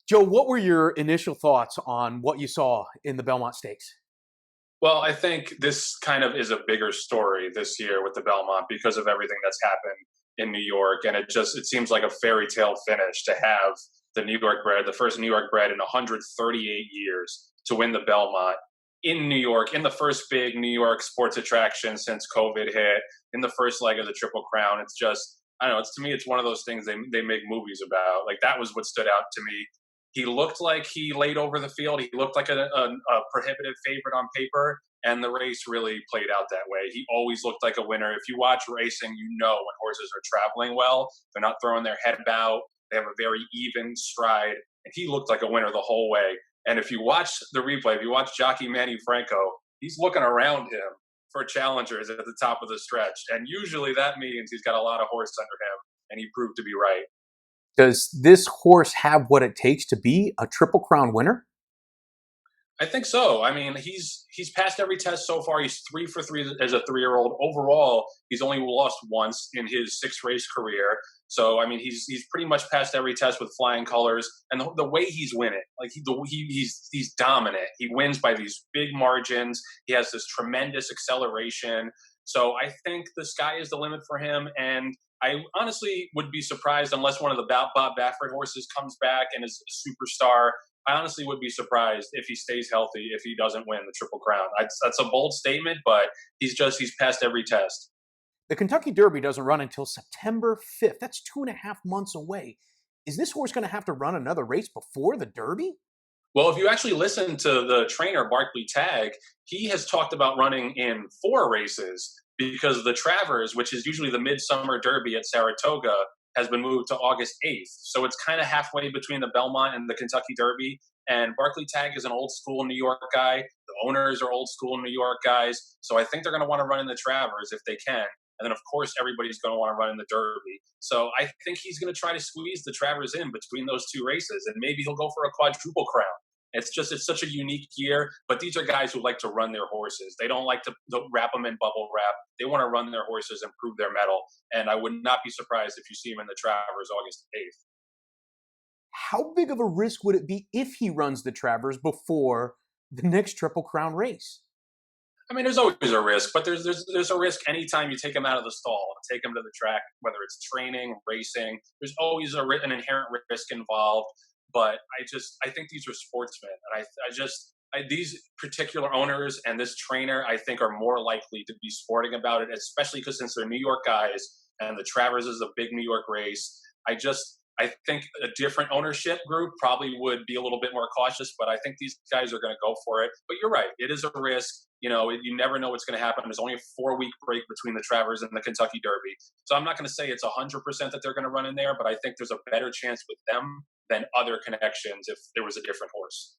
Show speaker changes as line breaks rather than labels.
Joe, what were your initial thoughts on what you saw in the Belmont Stakes?
Well, I think this kind of is a bigger story this year with the Belmont because of everything that's happened in New York, and it seems like a fairy tale finish to have the New York bred, the first New York bred in 138 years, to win the Belmont in New York, in the first big New York sports attraction since COVID hit, in the first leg of the Triple Crown. It's just, I don't know. It's, to me, it's one of those things they make movies about. Like, that was what stood out to me. He looked like he laid over the field. He looked like a prohibitive favorite on paper, and the race really played out that way. He always looked like a winner. If you watch racing, you know when horses are traveling well. They're not throwing their head about. They have a very even stride, and he looked like a winner the whole way. And if you watch the replay, if you watch jockey Manny Franco, he's looking around him for challengers at the top of the stretch, and usually that means he's got a lot of horse under him, and he proved to be right.
Does this horse have what it takes to be a Triple Crown winner?
I think so. I mean, he's passed every test so far. He's 3 for 3 as a 3-year-old. Overall, he's only lost once in his 6-race career. So, I mean, he's pretty much passed every test with flying colors. And the way he's winning, like he's dominant. He wins by these big margins. He has this tremendous acceleration. So I think the sky is the limit for him. And I honestly would be surprised unless one of the Bob Baffert horses comes back and is a superstar. I honestly would be surprised if he stays healthy, if he doesn't win the Triple Crown. That's a bold statement, but he's passed every test.
The Kentucky Derby doesn't run until September 5th. That's 2.5 months away. Is this horse going to have to run another race before the Derby?
Well, if you actually listen to the trainer, Barkley Tagg, he has talked about running in 4 races because the Travers, which is usually the Midsummer Derby at Saratoga, has been moved to August 8th. So it's kind of halfway between the Belmont and the Kentucky Derby. And Barkley Tagg is an old school New York guy. The owners are old school New York guys. So I think they're going to want to run in the Travers if they can. And then, of course, everybody's going to want to run in the Derby. So I think he's going to try to squeeze the Travers in between those 2 races. And maybe he'll go for a quadruple crown. It's such a unique year, but these are guys who like to run their horses. They don't like to wrap them in bubble wrap. They want to run their horses and prove their mettle. And I would not be surprised if you see him in the Travers August 8th.
How big of a risk would it be if he runs the Travers before the next Triple Crown race?
I mean, there's always a risk, but there's a risk anytime you take him out of the stall and take him to the track, whether it's training, racing. There's always an inherent risk involved. But I think these are sportsmen, and these particular owners and this trainer, I think, are more likely to be sporting about it, especially because since they're New York guys and the Travers is a big New York race. I think a different ownership group probably would be a little bit more cautious, but I think these guys are going to go for it. But you're right, it is a risk. You know, you never know what's going to happen. There's only a 4-week break between the Travers and the Kentucky Derby. So I'm not going to say it's 100% that they're going to run in there, but I think there's a better chance with them than other connections if there was a different horse.